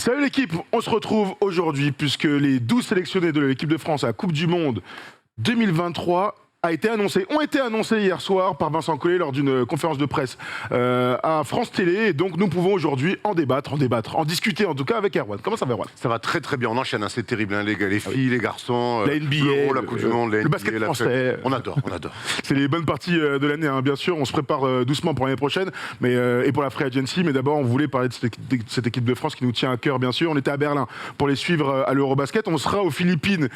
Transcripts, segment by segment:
Salut l'équipe, on se retrouve aujourd'hui puisque les 12 sélectionnés de l'équipe de France à la Coupe du Monde 2023 ont été annoncés hier soir par Vincent Collet lors d'une conférence de presse à France Télé. Et donc nous pouvons aujourd'hui en discuter en tout cas avec Erwan. Comment ça va, Erwan? Ça va très très bien, on enchaîne, hein, c'est terrible, hein, les filles, les garçons, la NBA, la Coupe du Monde, le basket français. On adore. C'est les bonnes parties de l'année, hein, bien sûr. On se prépare doucement pour l'année prochaine et pour la Free Agency. Mais d'abord, on voulait parler de cette équipe de France qui nous tient à cœur, bien sûr. On était à Berlin pour les suivre à l'Eurobasket. On sera aux Philippines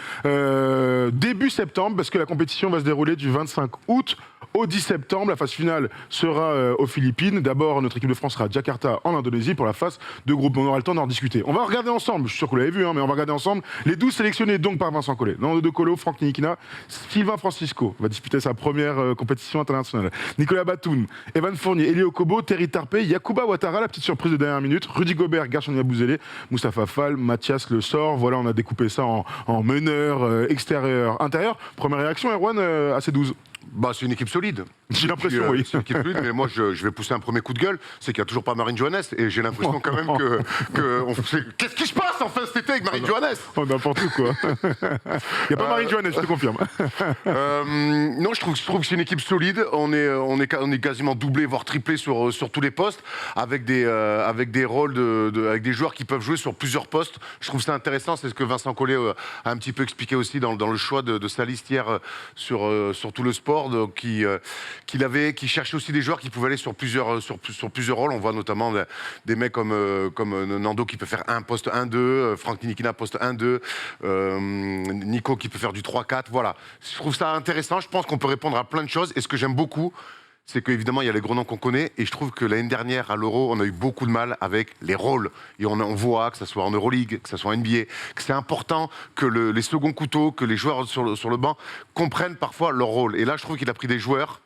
début septembre parce que la compétition va se dérouler du 25 août au 10 septembre. La phase finale sera aux Philippines. D'abord, notre équipe de France sera à Jakarta, en Indonésie, pour la phase de groupe. On aura le temps d'en discuter. On va regarder ensemble, je suis sûr que vous l'avez vu, hein, mais on va regarder ensemble les 12 sélectionnés donc par Vincent Collet. Nando De Colo, Franck Ntilikina, Sylvain Francisco va disputer sa première compétition internationale. Nicolas Batum, Evan Fournier, Elie Okobo, Terry Tarpey, Yacouba Ouattara, la petite surprise de dernière minute, Rudy Gobert, Gershon Yabusele, Moustapha Fall, Mathias Le Sort. Voilà, on a découpé ça en meneur, extérieur, intérieur. Première réaction, Erwan, à ces 12? Bah, c'est une équipe solide. J'ai l'impression, oui. C'est une équipe solide, mais moi je vais pousser un premier coup de gueule, c'est qu'il n'y a toujours pas Marine Johannes, et j'ai l'impression quand même qu'est-ce qui se passe enfin cet été avec Marine Johannes? Oh, n'importe quoi. Il n'y a pas Marine Johannes, je te confirme. Non, je trouve que c'est une équipe solide. On est quasiment doublé, voire triplé sur tous les postes, avec des rôles avec des joueurs qui peuvent jouer sur plusieurs postes. Je trouve ça intéressant, c'est ce que Vincent Collet a un petit peu expliqué aussi dans le choix de sa liste hier sur tout le sport, qui cherchait aussi des joueurs qui pouvaient aller sur plusieurs rôles. On voit notamment des mecs comme Nando qui peut faire un poste 1-2, Franck Ntilikina poste 1-2, Nico qui peut faire du 3-4. Voilà, je trouve ça intéressant. Je pense qu'on peut répondre à plein de choses. Et ce que j'aime beaucoup, c'est qu'évidemment, il y a les gros noms qu'on connaît. Et je trouve que l'année dernière, à l'Euro, on a eu beaucoup de mal avec les rôles. Et on voit, que ce soit en Euroleague, que ce soit en NBA, que c'est important que les seconds couteaux, que les joueurs sur le banc comprennent parfois leur rôle. Et là, je trouve qu'il a pris des joueurs,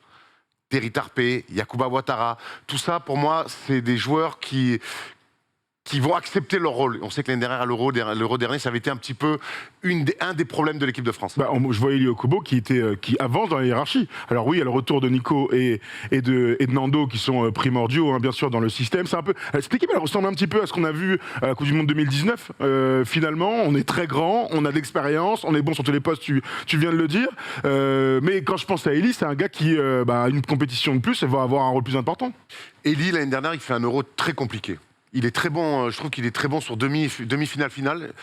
Terry Tarpey, Yacouba Ouattara. Tout ça, pour moi, c'est des joueurs qui vont accepter leur rôle. On sait que l'année dernière, à l'Euro dernier, ça avait été un petit peu un des problèmes de l'équipe de France. Bah, je vois Elie Okobo qui avance dans la hiérarchie. Alors oui, il y a le retour de Nico et de Nando qui sont primordiaux, hein, bien sûr, dans le système. C'est un peu, cette équipe, elle ressemble un petit peu à ce qu'on a vu à la Coupe du Monde 2019. Finalement, on est très grand, on a de l'expérience, on est bon sur tous les postes, tu viens de le dire. Mais quand je pense à Elie, c'est un gars qui a une compétition de plus et va avoir un rôle plus important. Elie, l'année dernière, il fait un Euro très compliqué. Il est très bon, je trouve qu'il est très bon sur demi-finale.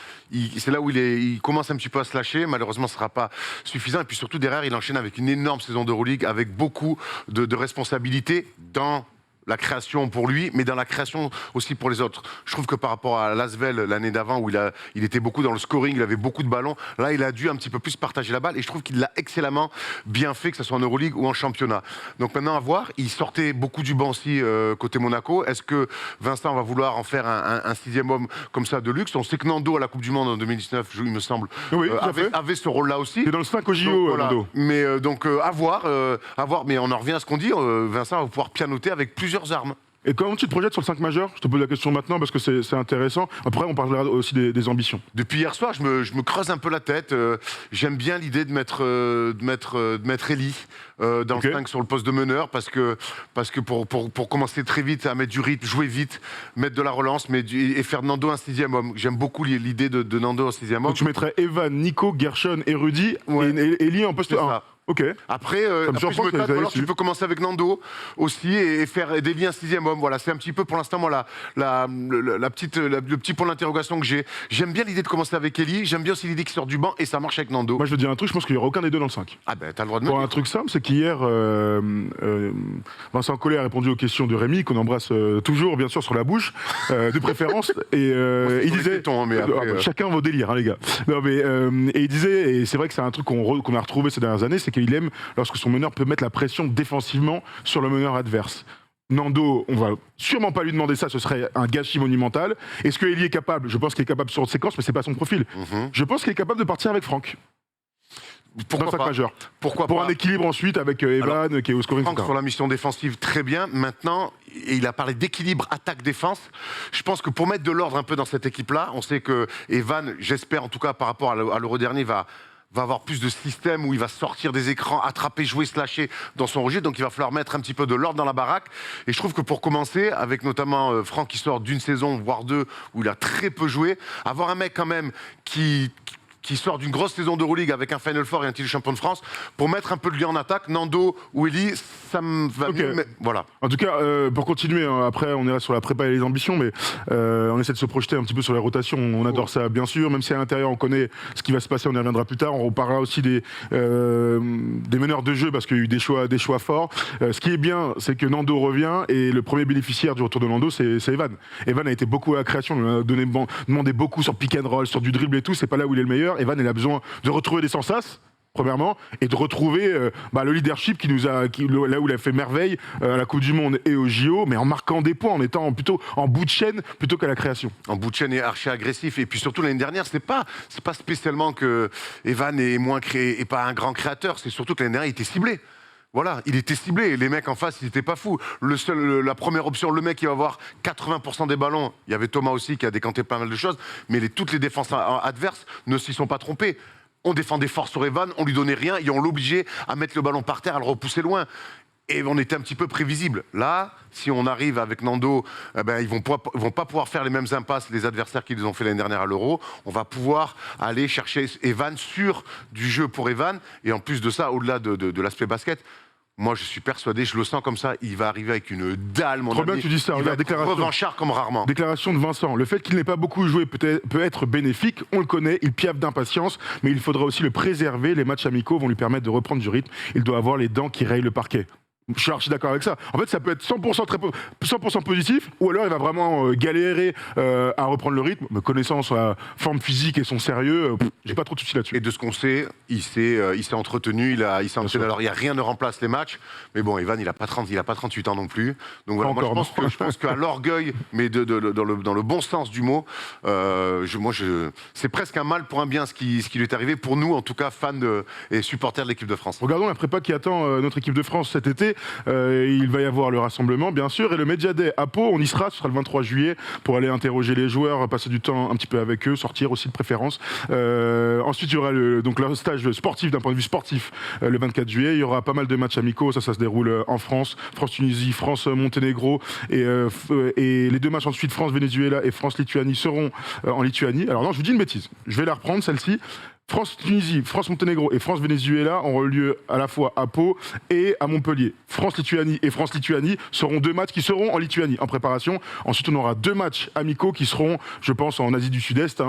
C'est là où il commence un petit peu à se lâcher. Malheureusement, ce ne sera pas suffisant. Et puis surtout, derrière, il enchaîne avec une énorme saison d'Euroleague, avec beaucoup de responsabilités dans la création pour lui, mais dans la création aussi pour les autres. Je trouve que par rapport à l'Asvel l'année d'avant, où il était beaucoup dans le scoring, il avait beaucoup de ballons, là il a dû un petit peu plus partager la balle, et je trouve qu'il l'a excellemment bien fait, que ce soit en Euroleague ou en championnat. Donc maintenant à voir, il sortait beaucoup du banc aussi côté Monaco. Est-ce que Vincent va vouloir en faire un sixième homme comme ça de luxe? On sait que Nando à la Coupe du Monde en 2019, il me semble, oui, avait ce rôle-là aussi. C'est dans le 5 au JO, donc, voilà. Nando. Mais à voir, mais on en revient à ce qu'on dit, Vincent va pouvoir pianoter avec plusieurs armes. Et comment tu te projettes sur le 5 majeur? Je te pose la question maintenant parce que c'est intéressant. Après, on parlera aussi des ambitions. Depuis hier soir, je me creuse un peu la tête. J'aime bien l'idée de mettre Elie dans le 5 sur le poste de meneur parce que pour commencer très vite à mettre du rythme, jouer vite, mettre de la relance et faire de Nando un sixième homme. J'aime beaucoup l'idée de Nando en sixième homme. Donc tu mettrais Evan, Nico, Gershon et Rudy, ouais, et Elie en poste 1. Ok. Après, je me tâte, alors tu peux commencer avec Nando aussi et faire d'Elie un sixième homme. Voilà, c'est un petit peu pour l'instant moi le petit point d'interrogation que j'ai. J'aime bien l'idée de commencer avec Elie, j'aime bien aussi l'idée qu'il sort du banc et ça marche avec Nando. Moi je veux dire un truc, je pense qu'il n'y aura aucun des deux dans le 5. Ah ben t'as le droit de me dire. Pour un truc simple, c'est qu'hier, Vincent Collet a répondu aux questions de Rémi, qu'on embrasse toujours bien sûr sur la bouche, de préférence, et il disait, chacun vos délires, hein, les gars. Non, mais, et il disait, et c'est vrai que c'est un truc qu'on a retrouvé ces dernières années, c'est qu'il aime lorsque son meneur peut mettre la pression défensivement sur le meneur adverse. Nando, on va sûrement pas lui demander ça, ce serait un gâchis monumental. Est-ce que Elie est capable? Je pense qu'il est capable sur une séquence, mais c'est pas son profil. Je pense qu'il est capable de partir avec Franck. Pourquoi pas majeur. Pourquoi pour pas un équilibre ensuite avec Evan qui est au scoring. Franck sur la mission défensive, très bien. Maintenant, et il a parlé d'équilibre attaque-défense. Je pense que pour mettre de l'ordre un peu dans cette équipe-là, on sait que Evan, j'espère en tout cas par rapport à l'Euro dernier, va va avoir plus de système où il va sortir des écrans, attraper, jouer, slasher dans son registre. Donc il va falloir mettre un petit peu de l'ordre dans la baraque. Et je trouve que pour commencer, avec notamment Franck qui sort d'une saison, voire deux, où il a très peu joué, avoir un mec quand même qui sort d'une grosse saison d'Euroleague avec un Final Four et un titre de champion de France, pour mettre un peu de lien en attaque, Nando ou Eli, ça me va mieux. Mais voilà. En tout cas, pour continuer, hein, après on ira sur la prépa et les ambitions, mais on essaie de se projeter un petit peu sur les rotations. On adore ça, bien sûr, même si à l'intérieur on connaît ce qui va se passer, on y reviendra plus tard. On parlera aussi des meneurs de jeu, parce qu'il y a eu des choix forts. Ce qui est bien, c'est que Nando revient, et le premier bénéficiaire du retour de Nando, c'est Evan. Evan a été beaucoup à la création, on lui a demandé beaucoup sur pick and roll, sur du dribble et tout, c'est pas là où il est le meilleur. Evan, il a besoin de retrouver des sensas, premièrement, et de retrouver le leadership là où il a fait merveille à la Coupe du Monde et au JO, mais en marquant des points, en étant plutôt en bout de chaîne plutôt qu'à la création. En bout de chaîne et archi agressif. Et puis surtout l'année dernière, c'est pas spécialement que Evan est moins créé et pas un grand créateur, c'est surtout que l'année dernière, il était ciblé. Voilà, il était ciblé. Les mecs en face, ils n'étaient pas fous. La première option, le mec qui va avoir 80% des ballons, il y avait Thomas aussi qui a décanté pas mal de choses, mais toutes les défenses adverses ne s'y sont pas trompées. On défendait fort sur Evan, on lui donnait rien et on l'obligeait à mettre le ballon par terre, à le repousser loin. Et on était un petit peu prévisible. Là, si on arrive avec Nando, ils vont pas pouvoir faire les mêmes impasses, les adversaires qu'ils ont fait l'année dernière à l'Euro. On va pouvoir aller chercher Evan sur du jeu pour Evan. Et en plus de ça, au-delà de l'aspect basket, moi je suis persuadé, je le sens comme ça, il va arriver avec une dalle, mon ami. Trop bien que tu dis ça, il va être revanchard comme rarement. Déclaration de Vincent. Le fait qu'il n'ait pas beaucoup joué peut être bénéfique, on le connaît, il piaffe d'impatience, mais il faudra aussi le préserver. Les matchs amicaux vont lui permettre de reprendre du rythme. Il doit avoir les dents qui rayent le parquet. Je suis archi d'accord avec ça. En fait, ça peut être 100% positif, ou alors il va vraiment galérer à reprendre le rythme. Me connaissant sa forme physique et son sérieux, j'ai pas trop de soucis là-dessus. Et de ce qu'on sait, il s'est entretenu, il s'est entraîné. Alors, il n'y a rien ne remplace les matchs, mais bon, Evan, il n'a pas 38 ans non plus. Donc voilà, moi, je pense qu'à l'orgueil, mais dans le bon sens du mot, c'est presque un mal pour un bien ce qui lui est arrivé, pour nous, en tout cas, fans et supporters de l'équipe de France. Regardons la prépa qui attend notre équipe de France cet été. Il va y avoir le rassemblement, bien sûr, et le Media Day à Pau, on y sera, ce sera le 23 juillet, pour aller interroger les joueurs, passer du temps un petit peu avec eux, sortir aussi de préférence. Ensuite, il y aura le stage sportif, d'un point de vue sportif, le 24 juillet. Il y aura pas mal de matchs amicaux, ça se déroule en France, France-Tunisie, France-Monténégro, et les deux matchs ensuite, France-Venezuela et France-Lituanie, seront en Lituanie. Alors non, je vous dis une bêtise, je vais la reprendre, celle-ci. France-Tunisie, France-Monténégro et France-Venezuela auront lieu à la fois à Pau et à Montpellier. France-Lituanie et France-Lituanie seront deux matchs qui seront en Lituanie, en préparation. Ensuite, on aura deux matchs amicaux qui seront, je pense, en Asie du Sud-Est,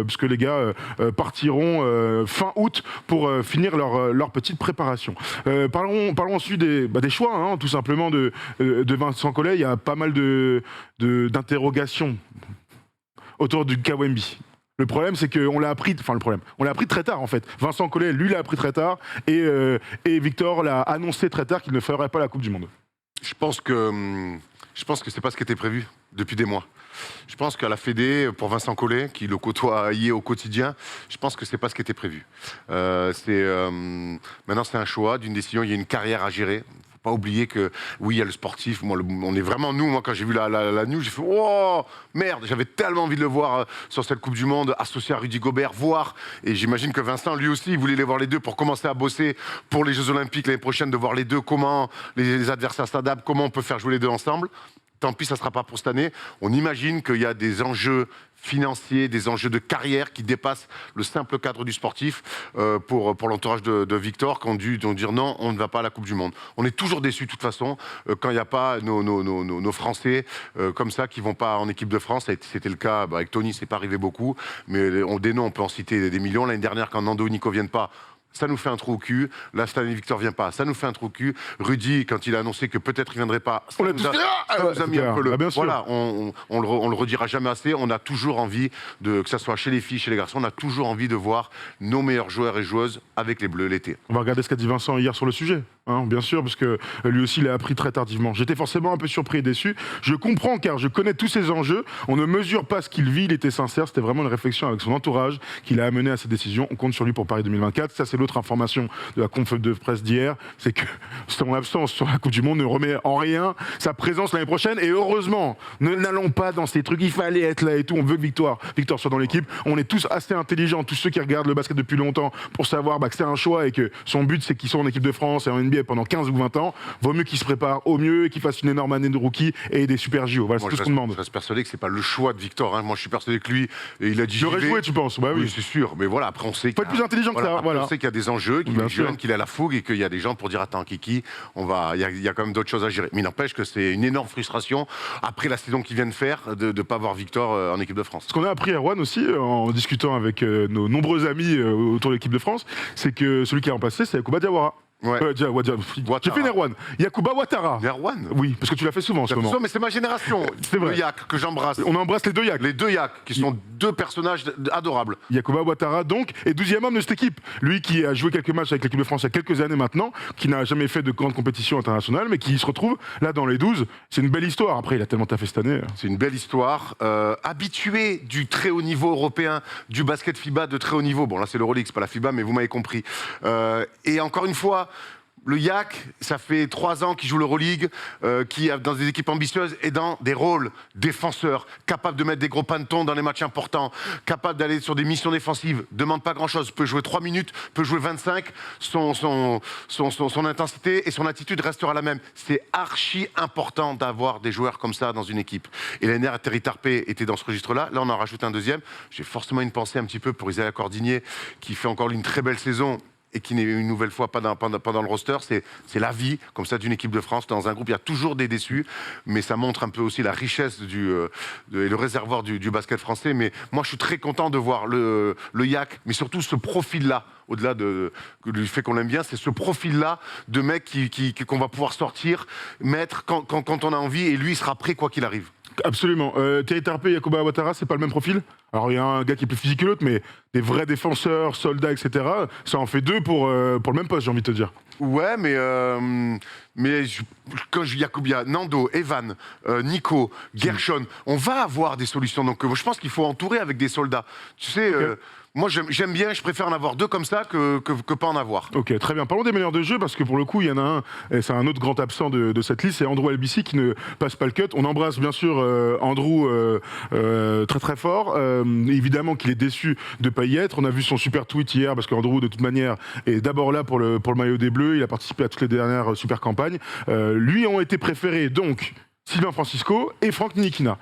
puisque les gars partiront fin août pour finir leur petite préparation. Parlons ensuite des choix, tout simplement, de Vincent Collet. Il y a pas mal d'interrogations autour du Kawembi. Le problème, c'est qu'on l'a appris, on l'a appris très tard en fait. Vincent Collet, lui, l'a appris très tard, et Victor l'a annoncé très tard qu'il ne ferait pas la Coupe du Monde. Je pense que c'est pas ce qui était prévu depuis des mois. Je pense qu'à la Fédé, pour Vincent Collet, qui le côtoie au quotidien, je pense que c'est pas ce qui était prévu. Maintenant, c'est un choix d'une décision. Il y a une carrière à gérer. Pas oublier que, oui, il y a le sportif. Moi, on est vraiment, moi, quand j'ai vu la news, j'ai fait « Oh, merde !» J'avais tellement envie de le voir sur cette Coupe du Monde, associé à Rudy Gobert, voir. Et j'imagine que Vincent, lui aussi, il voulait les voir les deux pour commencer à bosser pour les Jeux Olympiques l'année prochaine, de voir les deux, comment les adversaires s'adaptent, comment on peut faire jouer les deux ensemble. Tant pis, ça ne sera pas pour cette année. On imagine qu'il y a des enjeux financiers, des enjeux de carrière qui dépassent le simple cadre du sportif pour l'entourage de Victor, qui ont dû dire non, on ne va pas à la Coupe du Monde. On est toujours déçus de toute façon quand il n'y a pas nos Français comme ça qui ne vont pas en équipe de France. C'était le cas avec Tony, c'est pas arrivé beaucoup, mais des noms, on peut en citer des millions. L'année dernière, quand Nando et Nico ne viennent pas, ça nous fait un trou au cul. Là, cette année, Victor vient pas, ça nous fait un trou au cul. Rudy, quand il a annoncé que peut-être il viendrait pas, ça nous a mis un peu le... Voilà, on le redira jamais assez. On a toujours envie, que ça soit chez les filles, chez les garçons, on a toujours envie de voir nos meilleurs joueurs et joueuses avec les Bleus l'été. On va regarder ce qu'a dit Vincent hier sur le sujet. hein, bien sûr, parce que lui aussi il a appris très tardivement. J'étais forcément un peu surpris et déçu. Je comprends car je connais tous ses enjeux. On ne mesure pas ce qu'il vit, il était sincère, c'était vraiment une réflexion avec son entourage qui l'a amené à cette décision. On compte sur lui pour Paris 2024. Ça c'est l'autre information de la conf de presse d'hier, c'est que son absence sur la Coupe du Monde ne remet en rien sa présence l'année prochaine. Et heureusement, n'allons pas dans ces trucs, il fallait être là et tout. On veut que Victor soit dans l'équipe. On est tous assez intelligents, tous ceux qui regardent le basket depuis longtemps, pour savoir que c'est un choix et que son but c'est qu'il soit en équipe de France et en NBA pendant 15 ou 20 ans. Vaut mieux qu'il se prépare au mieux et qu'il fasse une énorme année de rookie et des super JO. Voilà, c'est tout ce qu'on demande. Je reste persuadé que c'est pas le choix de Victor. Hein. Moi, je suis persuadé que lui, il a dit. Il aurait joué, tu penses? Bah, oui, c'est sûr. Mais voilà, après, on sait. Faut être plus intelligent que ça. Voilà. On sait qu'il y a des enjeux, qu'il est jeune, qu'il a la fougue et qu'il y a des gens pour dire attends, Kiki, il y a quand même d'autres choses à gérer. Mais il n'empêche que c'est une énorme frustration après la saison qu'il vient de faire de ne pas voir Victor en équipe de France. Ce qu'on a appris à Rouen aussi, en discutant avec nos nombreux amis autour de l'équipe de France, c'est que celui qui a remplacé, c'est Yacouba Diawara. Ouais. J'ai fait Nerwan. Yacouba Ouattara. Nerwan. Oui, parce que tu l'as fait souvent en ce moment. Mais c'est ma génération. C'est vrai. Le Yak que j'embrasse. On embrasse les deux Yak. Les deux Yak, qui sont deux personnages adorables. Yacouba Ouattara, donc, est 12e homme de cette équipe. Lui qui a joué quelques matchs avec l'équipe de France il y a quelques années maintenant, qui n'a jamais fait de grande compétition internationale, mais qui se retrouve là dans les 12. C'est une belle histoire. Après, il a tellement taffé cette année. C'est une belle histoire. Habitué du très haut niveau européen, du basket FIBA de très haut niveau. Bon, là, c'est l'Euroleague, c'est pas la FIBA, mais vous m'avez compris. Et encore une fois, le Yak, ça fait 3 ans qu'il joue l'Euroleague, qui est dans des équipes ambitieuses et dans des rôles défenseurs, capable de mettre des gros pantons dans les matchs importants, capable d'aller sur des missions défensives, demande pas grand-chose, peut jouer 3 minutes, peut jouer 25, son intensité et son attitude restera la même. C'est archi important d'avoir des joueurs comme ça dans une équipe. Et l'année dernière, Terry Tarpey était dans ce registre-là, là on en rajoute un deuxième. J'ai forcément une pensée un petit peu pour Isaiah Cordinier, qui fait encore une très belle saison, et qui n'est une nouvelle fois pas dans le roster, c'est la vie, comme ça, d'une équipe de France. Dans un groupe, il y a toujours des déçus, mais ça montre un peu aussi la richesse et le réservoir du basket français. Mais moi, je suis très content de voir le Yak, mais surtout ce profil-là, au-delà du fait qu'on l'aime bien, c'est ce profil-là de mec qu'on va pouvoir sortir, mettre quand on a envie, et lui, il sera prêt quoi qu'il arrive. Absolument. Terry Tarpey et Yacouba Ouattara, c'est pas le même profil. Alors il y a un gars qui est plus physique que l'autre, mais des vrais défenseurs, soldats, etc. Ça en fait deux pour le même poste, j'ai envie de te dire. Ouais, quand il y a Nando, Evan, Nico, Gershon, on va avoir des solutions. Donc je pense qu'il faut entourer avec des soldats. Tu sais, moi j'aime bien, je préfère en avoir deux comme ça que pas en avoir. Ok, très bien. Parlons des meneurs de jeu, parce que pour le coup, il y en a un, et c'est un autre grand absent de cette liste, c'est Andrew Albissi qui ne passe pas le cut. On embrasse bien sûr Andrew très très fort. Évidemment qu'il est déçu de ne pas y être. On a vu son super tweet hier, parce qu'Andrew de toute manière est d'abord là pour le maillot des Bleus. Il a participé à toutes les dernières super campagnes. Lui ont été préférés donc Sylvain Francisco et Franck Ntilikina.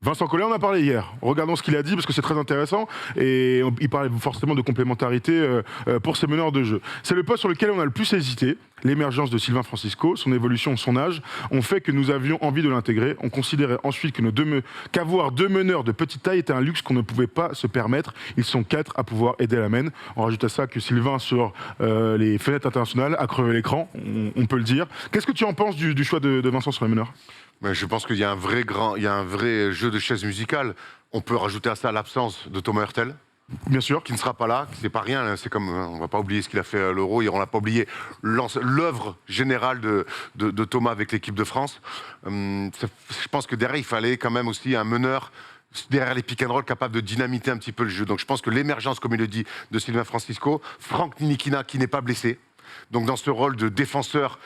Vincent Collet en a parlé hier. Regardons ce qu'il a dit parce que c'est très intéressant et il parle forcément de complémentarité pour ses meneurs de jeu. C'est le poste sur lequel on a le plus hésité. L'émergence de Sylvain Francisco, son évolution, son âge ont fait que nous avions envie de l'intégrer. On considérait ensuite que qu'avoir deux meneurs de petite taille était un luxe qu'on ne pouvait pas se permettre. Ils sont 4 à pouvoir aider la main. On rajoute à ça que Sylvain, sur les fenêtres internationales, a crevé l'écran, on peut le dire. Qu'est-ce que tu en penses du choix de Vincent sur les meneurs ? Mais je pense qu'il y a un vrai jeu de chaises musicales. On peut rajouter à ça l'absence de Thomas Hurtel. Bien sûr. Qui ne sera pas là, c'est pas rien, c'est comme, on va pas oublier ce qu'il a fait à l'Euro, on n'a pas oublié l'œuvre générale de Thomas avec l'équipe de France. Je pense que derrière, il fallait quand même aussi un meneur derrière les pick and roll capable de dynamiter un petit peu le jeu. Donc je pense que l'émergence, comme il le dit, de Sylvain Francisco, Franck Ntilikina qui n'est pas blessé, donc dans ce rôle de défenseur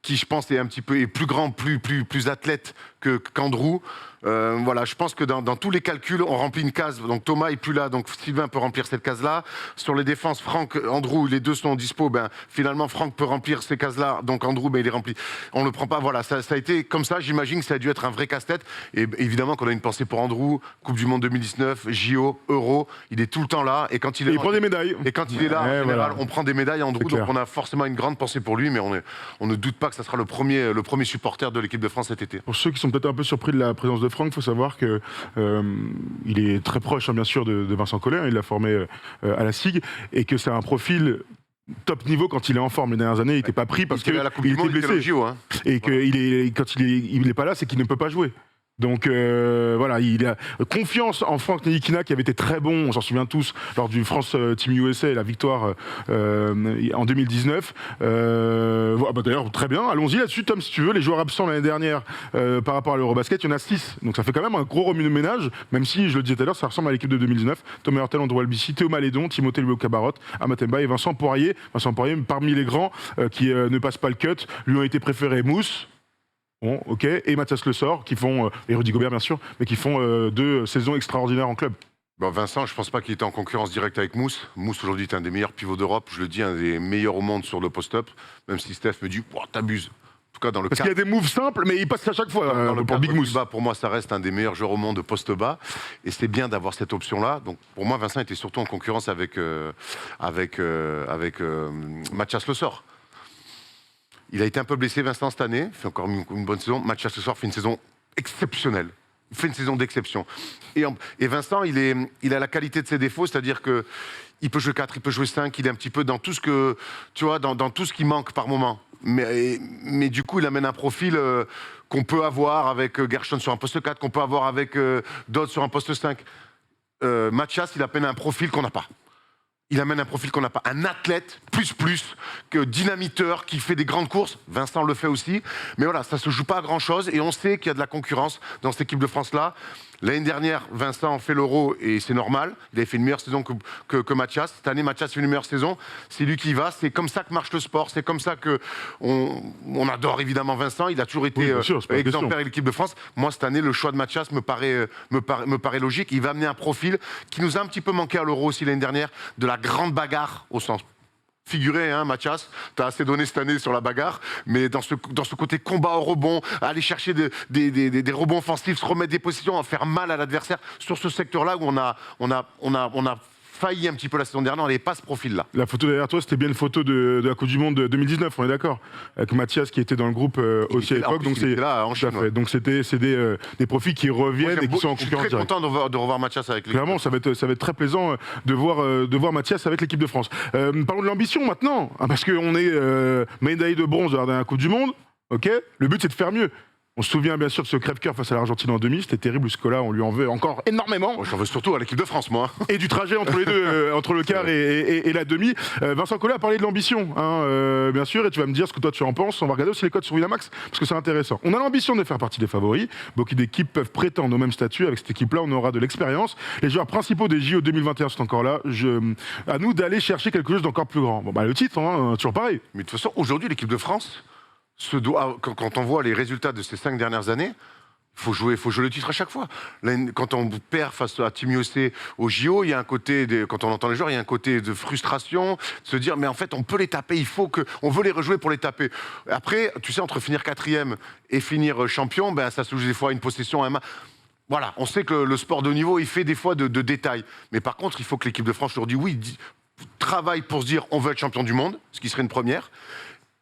qui, je pense, est plus grand, plus athlète qu'Andrew. Voilà, je pense que dans tous les calculs, on remplit une case. Donc Thomas est plus là, donc Sylvain peut remplir cette case-là. Sur les défenses, Franck, Andrew, les deux sont dispo. Finalement, Franck peut remplir ces cases-là, donc Andrew, il est rempli. On le prend pas. Voilà, ça a été comme ça. J'imagine que ça a dû être un vrai casse-tête. Et évidemment qu'on a une pensée pour Andrew. Coupe du Monde 2019, JO, Euro. Il est tout le temps là. Et quand il prend des médailles. Et quand il est là, en général, on prend des médailles, Andrew. Donc on a forcément une grande pensée pour lui, mais on ne doute pas que ça sera le premier supporter de l'équipe de France cet été. Pour ceux qui sont peut-être un peu surpris de la présence de Franck, il faut savoir que il est très proche, bien sûr, de Vincent Collet. Il l'a formé à la SIG et que c'est un profil top niveau quand il est en forme. Les dernières années, il n'était pas pris parce qu'il était blessé. Et que quand il n'est pas là, c'est qu'il ne peut pas jouer. Donc voilà, il a confiance en Franck Ntilikina qui avait été très bon, on s'en souvient tous, lors du France Team USA, la victoire en 2019. D'ailleurs, très bien, allons-y là-dessus, Tom, si tu veux. Les joueurs absents l'année dernière par rapport à l'Eurobasket, il y en a 6. Donc ça fait quand même un gros remue-ménage, même si, je le disais tout à l'heure, ça ressemble à l'équipe de 2019. Thomas Hurtel, Andrew Albici, Théo Malédon, Timothée Luo-Cabarrot, Amatemba et Vincent Poirier. Vincent Poirier, parmi les grands qui ne passent pas le cut, lui ont été préférés Mousse. Bon, ok, et Mathias Le Sort, qui font, et Rudy Gobert bien sûr, mais qui font 2 saisons extraordinaires en club. Bon, Vincent, je pense pas qu'il était en concurrence directe avec Mousse. Mousse aujourd'hui est un des meilleurs pivots d'Europe, je le dis, un des meilleurs au monde sur le post-up, même si Steph me dit « t'abuses ». En tout cas, dans le Parce qu'il y a des moves simples, mais il passe à chaque fois dans le pour Big Mousse. Bas, pour moi, ça reste un des meilleurs joueurs au monde de poste bas, et c'est bien d'avoir cette option-là. Donc, pour moi, Vincent était surtout en concurrence avec Mathias Le Sort. Il a été un peu blessé, Vincent, cette année. Il fait encore une bonne saison. Mathias Le Sort fait une saison exceptionnelle. Il fait une saison d'exception. Et Vincent, il a la qualité de ses défauts, c'est-à-dire que il peut jouer 4, il peut jouer 5, il est un petit peu dans tout ce que, tu vois, dans tout ce qui manque par moment. Mais du coup, il amène un profil qu'on peut avoir avec Gershon sur un poste 4, qu'on peut avoir avec Dodd sur un poste 5. Mathias, il amène un profil qu'on n'a pas. Il amène un profil qu'on n'a pas. Un athlète plus que dynamiteur qui fait des grandes courses. Vincent le fait aussi. Mais voilà, ça ne se joue pas à grand-chose. Et on sait qu'il y a de la concurrence dans cette équipe de France-là. L'année dernière, Vincent fait l'Euro et c'est normal. Il avait fait une meilleure saison que Mathias. Cette année, Mathias fait une meilleure saison. C'est lui qui y va. C'est comme ça que marche le sport. C'est comme ça qu'on adore évidemment Vincent. Il a toujours été exemplaire de l'équipe de France. Moi, cette année, le choix de Mathias me paraît logique. Il va amener un profil qui nous a un petit peu manqué à l'Euro aussi l'année dernière, de la grande bagarre au sens figuré, hein, Mathias, t'as assez donné cette année sur la bagarre, mais dans ce côté combat au rebond, aller chercher des rebonds offensifs, se remettre des positions, faire mal à l'adversaire, sur ce secteur-là où on a failli un petit peu la saison dernière, on n'avait pas ce profil-là. La photo derrière toi, c'était bien une photo de la Coupe du Monde de 2019, on est d'accord? Avec Mathias qui était dans le groupe aussi à l'époque. Donc c'est là en Chine, ouais. Donc c'est des profils qui reviennent et qui sont en concurrence. Je suis très content de revoir Mathias avec l'équipe. Clairement, ça va être très plaisant de voir Mathias avec l'équipe de France. Parlons de l'ambition maintenant, hein, parce qu'on est médaille de bronze dans la Coupe du Monde. Ok, le but c'est de faire mieux. On se souvient bien sûr de ce crève-cœur face à l'Argentine en demi, c'était terrible, ce cas-là, on lui en veut encore énormément. Moi, j'en veux surtout à l'équipe de France, moi. Et du trajet entre les deux, entre le quart et la demi. Vincent Collet a parlé de l'ambition, hein, bien sûr, et tu vas me dire ce que toi tu en penses. On va regarder aussi les codes sur Winamax, parce que c'est intéressant. On a l'ambition de faire partie des favoris. Beaucoup d'équipes peuvent prétendre au même statut. Avec cette équipe-là, on aura de l'expérience. Les joueurs principaux des JO 2021 sont encore là. À nous d'aller chercher quelque chose d'encore plus grand. Bon, bah le titre, hein, toujours pareil. Mais de toute façon, aujourd'hui, l'équipe de France quand on voit les résultats de ces 5 dernières années, il faut jouer le titre à chaque fois. Quand on perd face à Team USA au JO, il y a un côté, quand on entend les joueurs, il y a un côté de frustration, de se dire mais en fait on peut les taper, on veut les rejouer pour les taper. Après, tu sais, entre finir 4e et finir champion, ben, ça se joue des fois à une possession, à un match. Voilà, on sait que le sport de haut niveau, il fait des fois de détails. Mais par contre, il faut que l'équipe de France leur dise oui, travaille pour se dire on veut être champion du monde, ce qui serait une première.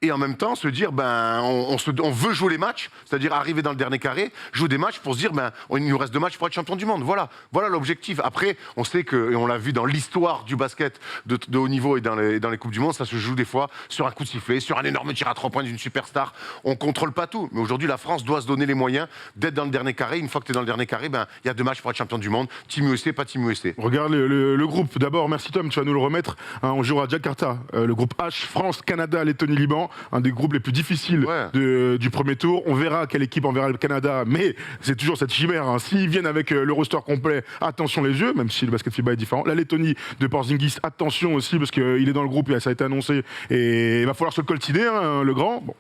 Et en même temps, se dire, ben, on veut jouer les matchs, c'est-à-dire arriver dans le dernier carré, jouer des matchs pour se dire, ben, il nous reste 2 matchs pour être champion du monde. Voilà l'objectif. Après, on sait que, et on l'a vu dans l'histoire du basket de haut niveau et dans les Coupes du Monde, ça se joue des fois sur un coup de sifflet, sur un énorme tir à 3 points d'une superstar. On contrôle pas tout. Mais aujourd'hui, la France doit se donner les moyens d'être dans le dernier carré. Une fois que tu es dans le dernier carré, ben, il y a 2 matchs pour être champion du monde. Team USA, pas Team USA. Regarde le groupe. D'abord, merci Tom, tu vas nous le remettre. Hein, on jouera à Jakarta. Le groupe H, France, Canada, Lettonie, Liban. Un des groupes les plus difficile du premier tour. On verra quelle équipe enverra le Canada, mais c'est toujours cette chimère. Hein. S'ils viennent avec le roster complet, attention les yeux, même si le basket FIBA est différent. La Lettonie de Porzingis, attention aussi, parce qu'il est dans le groupe et ça a été annoncé. Et il va falloir se le coltiner, hein, le grand. Bon,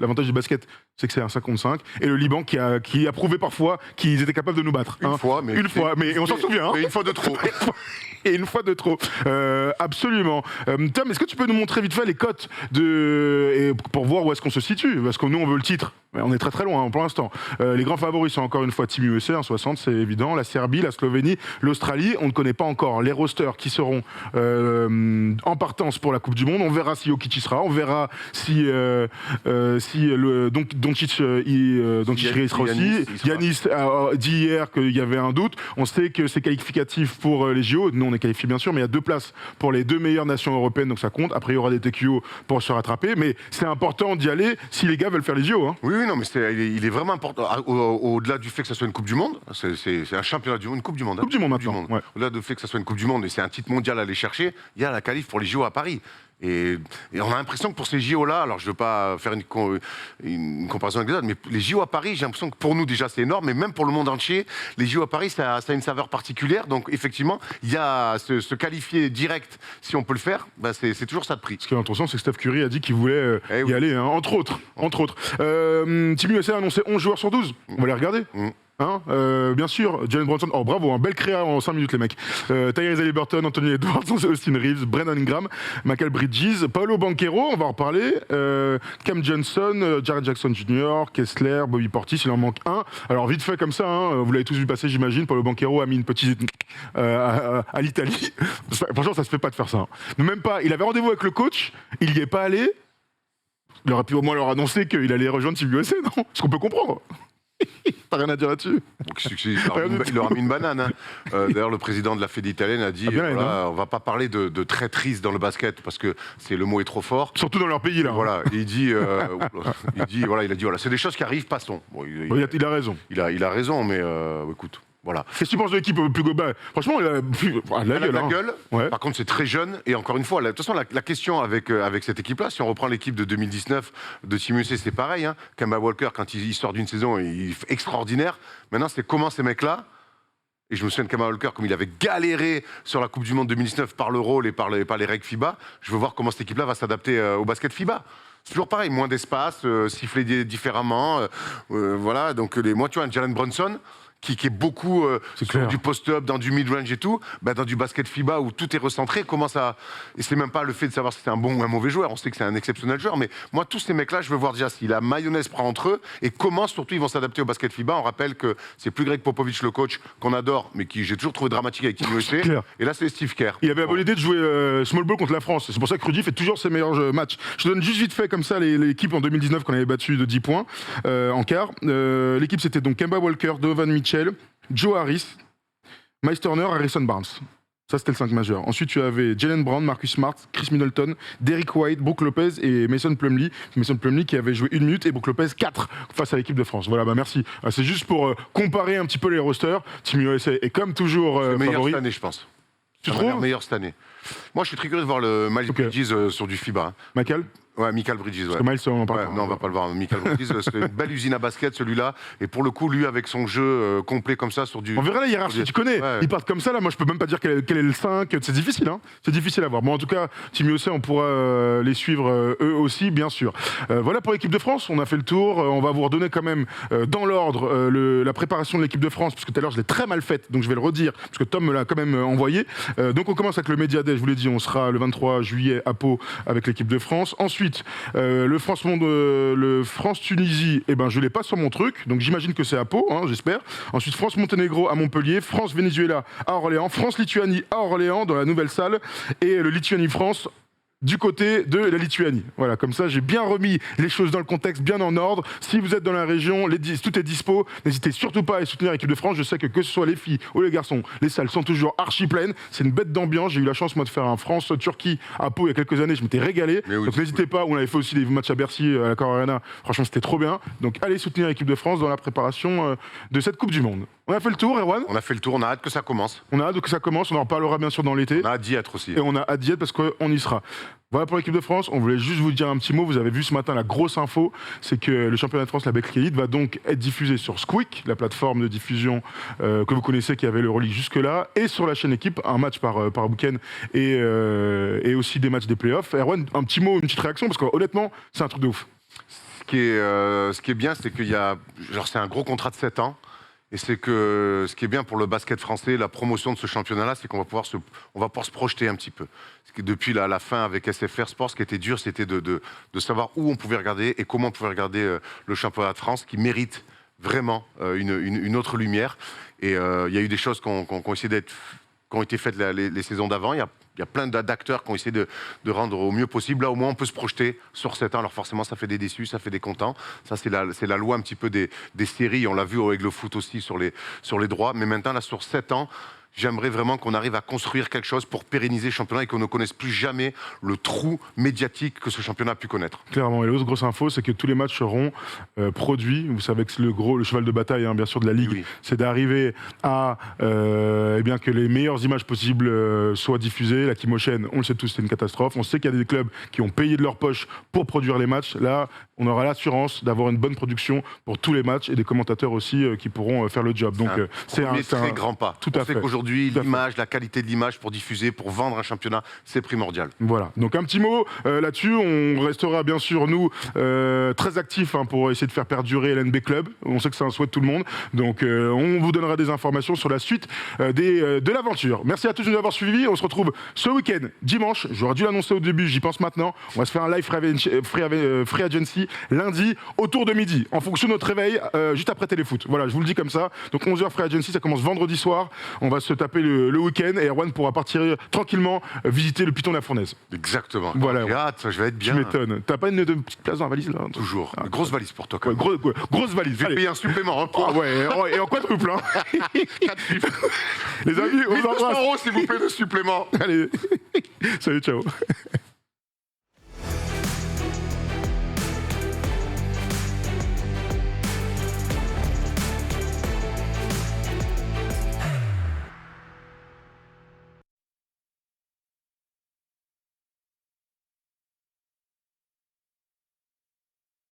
l'avantage du basket, c'est que c'est un 5 contre 5. Et le Liban qui a prouvé parfois qu'ils étaient capables de nous battre. Une fois, mais on s'en souvient. Hein. Mais une fois de trop. Et une fois de trop. Absolument. Tom, est-ce que tu peux nous montrer vite fait les cotes pour voir où est-ce qu'on se situe? Parce que nous, on veut le titre. On est très très loin pour l'instant. Les grands favoris sont encore une fois Team USA, 1,60, c'est évident. La Serbie, la Slovénie, l'Australie. On ne connaît pas encore les rosters qui seront en partance pour la Coupe du Monde. On verra si Jokic y sera. On verra si dont Doncic il sera aussi. Giannis, il sera. Giannis a dit hier qu'il y avait un doute. On sait que c'est qualificatif pour les JO. Nous, on est qualifiés bien sûr, mais il y a 2 places pour les 2 meilleures nations européennes, donc ça compte. Après, il y aura des TQO pour se rattraper, mais c'est important d'y aller si les gars veulent faire les JO. Hein. Oui, non, mais il est vraiment important. Au-delà du fait que ça soit une Coupe du Monde, c'est un championnat du monde, une Coupe du Monde. Coupe du monde maintenant. Ouais. Au-delà du fait que ça soit une Coupe du Monde et c'est un titre mondial à aller chercher, il y a la qualif pour les JO à Paris. Et on a l'impression que pour ces JO-là, alors je ne veux pas faire une comparaison avec les autres, mais les JO à Paris, j'ai l'impression que pour nous déjà c'est énorme, mais même pour le monde entier, les JO à Paris, ça a une saveur particulière. Donc effectivement, il y a se qualifier direct, si on peut le faire, bah c'est toujours ça de prix. Ce qui est intéressant, c'est que Steph Curry a dit qu'il voulait y aller, hein, entre autres. Team USA a annoncé 11 joueurs sur 12. On va les regarder. Hein, bien sûr, Jalen Brunson, oh bravo, un bel créa en 5 minutes les mecs. Tyrese Haliburton, Anthony Edwards, Austin Reeves, Brandon Ingram, Michael Bridges, Paolo Banchero, on va en reparler, Cam Johnson, Jared Jackson Jr., Kessler, Bobby Portis, il en manque un. Alors vite fait comme ça, hein, vous l'avez tous vu passer j'imagine, Paolo Banchero a mis une petite à l'Italie. Franchement ça se fait pas de faire ça. Hein. Mais même pas, il avait rendez-vous avec le coach, il y est pas allé, il aurait pu au moins leur annoncer qu'il allait rejoindre Team USA, non? Ce qu'on peut comprendre. T'as rien à dire là-dessus? Il leur a mis une banane. Hein. D'ailleurs, le président de la Fédé italienne a dit voilà, on va pas parler de traîtrise dans le basket parce que le mot est trop fort. Surtout dans leur pays là. Voilà, il dit voilà, c'est des choses qui arrivent, passons. Bon, il a raison. Il a raison, mais écoute. Voilà. Qu'est-ce que tu penses de l'équipe plus globale? Franchement, elle a la gueule. Ouais. Par contre, c'est très jeune. Et encore une fois, de toute façon, la question avec cette équipe-là, si on reprend l'équipe de 2019 de Team USA, c'est pareil. Hein. Kemba Walker, quand il sort d'une saison, il est extraordinaire. Maintenant, c'est comment ces mecs-là. Et je me souviens de Kemba Walker, comme il avait galéré sur la Coupe du Monde 2019 par le rôle et par les règles FIBA. Je veux voir comment cette équipe-là va s'adapter au basket FIBA. C'est toujours pareil, moins d'espace, siffler différemment. Voilà. Donc, moi, tu vois, un Jalen Brunson. Qui est beaucoup sur du post-up, dans du mid-range et tout, bah dans du basket FIBA où tout est recentré, commence à... Et c'est même pas le fait de savoir si c'est un bon ou un mauvais joueur, on sait que c'est un exceptionnel joueur, mais moi, tous ces mecs-là, je veux voir déjà si la mayonnaise prend entre eux et comment, surtout, ils vont s'adapter au basket FIBA. On rappelle que c'est plus Greg Popovich, le coach, qu'on adore, mais qui j'ai toujours trouvé dramatique avec Team USA. Et là, c'est Steve Kerr. Il avait la bonne idée de jouer small ball contre la France. C'est pour ça que Rudy fait toujours ses meilleurs matchs. Je donne juste vite fait comme ça l'équipe en 2019 qu'on avait battu de 10 points en quart. L'équipe, c'était donc Kemba Walker, Donovan Mitchell, Joe Harris, Miles Turner, Harrison Barnes. Ça, c'était le 5 majeur. Ensuite, tu avais Jaylen Brown, Marcus Smart, Chris Middleton, Derrick White, Brook Lopez et Mason Plumlee. Mason Plumlee qui avait joué 1 minute et Brook Lopez 4 face à l'équipe de France. Voilà, bah merci. C'est juste pour comparer un petit peu les rosters. Team USA est comme toujours meilleur cette année, je pense. Tu trouves? Meilleur cette année. Moi, je suis très curieux de voir le Miles Bridges sur du FIBA. Hein. Michael? Ouais, Michael Bridges. Ouais. Miles, on parle non, on va pas le voir. Michael Bridges, c'est une belle usine à basket, celui-là. Et pour le coup, lui, avec son jeu complet comme ça sur du. On verra la hiérarchie, tu connais. Ouais. Ils partent comme ça, là. Moi, je peux même pas dire quel est le 5. C'est difficile, hein. C'est difficile à voir. Bon, en tout cas, Team USA, on pourra les suivre eux aussi, bien sûr. Voilà pour l'équipe de France. On a fait le tour. On va vous redonner quand même dans l'ordre la préparation de l'équipe de France, parce que tout à l'heure, je l'ai très mal faite. Donc, je vais le redire, parce que Tom me l'a quand même envoyé. Donc, on commence avec le Media Day. Je vous l'ai dit, on sera le 23 juillet à Pau avec l'équipe de France. Ensuite, le France-Tunisie, eh ben, je l'ai pas sur mon truc, donc j'imagine que c'est à Pau, hein, j'espère. Ensuite, France-Monténégro à Montpellier, France-Venezuela à Orléans, France-Lituanie à Orléans, dans la nouvelle salle, et le Lituanie-France du côté de la Lituanie. Voilà, comme ça, j'ai bien remis les choses dans le contexte, bien en ordre. Si vous êtes dans la région, tout est dispo. N'hésitez surtout pas à soutenir l'équipe de France. Je sais que ce soit les filles ou les garçons, les salles sont toujours archi pleines. C'est une bête d'ambiance. J'ai eu la chance, moi, de faire un France-Turquie à Pau il y a quelques années. Je m'étais régalé. Oui, donc n'hésitez pas. On avait fait aussi des matchs à Bercy, à la Core Arena. Franchement, c'était trop bien. Donc allez soutenir l'équipe de France dans la préparation de cette Coupe du Monde. On a fait le tour, Erwan? On a fait le tour. On a hâte que ça commence. On a hâte que ça commence. On en reparlera bien sûr dans l'été. On a hâte d'y être aussi. Et on a hâte d'y être parce qu'on y sera. Voilà pour l'équipe de France, on voulait juste vous dire un petit mot, vous avez vu ce matin la grosse info, c'est que le championnat de France, la Betclic Elite, va donc être diffusé sur Squeak, la plateforme de diffusion que vous connaissez, qui avait le relais jusque-là, et sur la chaîne Équipe, un match par week-end et aussi des matchs des playoffs. Erwan, un petit mot, une petite réaction, parce que honnêtement, c'est un truc de ouf. Ce qui est bien, c'est qu'il y a, c'est un gros contrat de 7 ans. Et c'est que ce qui est bien pour le basket français, la promotion de ce championnat-là, c'est qu'on va pouvoir se projeter un petit peu. Parce que depuis la fin avec SFR Sports, ce qui était dur, c'était de savoir où on pouvait regarder et comment on pouvait regarder le championnat de France, qui mérite vraiment une autre lumière. Et il y a eu des choses qui ont été faites les saisons d'avant. Il y a il y a plein d'acteurs qui ont essayé de rendre au mieux possible. Là, au moins, on peut se projeter sur 7 ans. Alors forcément, ça fait des déçus, ça fait des contents. Ça, c'est la loi un petit peu des séries. On l'a vu avec le foot aussi sur les droits. Mais maintenant, là, sur 7 ans, j'aimerais vraiment qu'on arrive à construire quelque chose pour pérenniser le championnat et qu'on ne connaisse plus jamais le trou médiatique que ce championnat a pu connaître. Clairement, et l'autre grosse info, c'est que tous les matchs seront produits. Vous savez que c'est le cheval de bataille, hein, bien sûr, de la Ligue, Oui. c'est d'arriver à eh bien, que les meilleures images possibles soient diffusées. La Kimochen, on le sait tous, c'est une catastrophe. On sait qu'il y a des clubs qui ont payé de leur poche pour produire les matchs. Là, on aura l'assurance d'avoir une bonne production pour tous les matchs et des commentateurs aussi qui pourront faire le job. Donc, c'est un très grand pas. Tout à fait. Aujourd'hui, l'image, la qualité de l'image pour diffuser, pour vendre un championnat, c'est primordial. Voilà, donc un petit mot là-dessus. On restera bien sûr, nous, très actifs pour essayer de faire perdurer l'NB Club. On sait que c'est un souhait de tout le monde. Donc on vous donnera des informations sur la suite de l'aventure. Merci à tous de nous avoir suivis. On se retrouve ce week-end, dimanche. J'aurais dû l'annoncer au début, j'y pense maintenant. On va se faire un live Free Agency lundi autour de midi, en fonction de notre réveil, juste après Téléfoot. Voilà, je vous le dis comme ça. Donc 11h Free Agency, ça commence vendredi soir. On va se taper le week-end et Erwan pourra partir tranquillement visiter le Piton de la Fournaise. Exactement. Voilà. J'ai hâte, je vais être bien. Tu m'étonnes. T'as pas une petite place dans la valise là? Toujours. Grosse valise pour toi quand même. Grosse valise. Je vais payer un supplément. Ah ouais, et en quadruple. Les amis, on vous embrasse. 1 000 € s'il vous plaît de supplément. Allez, salut, ciao.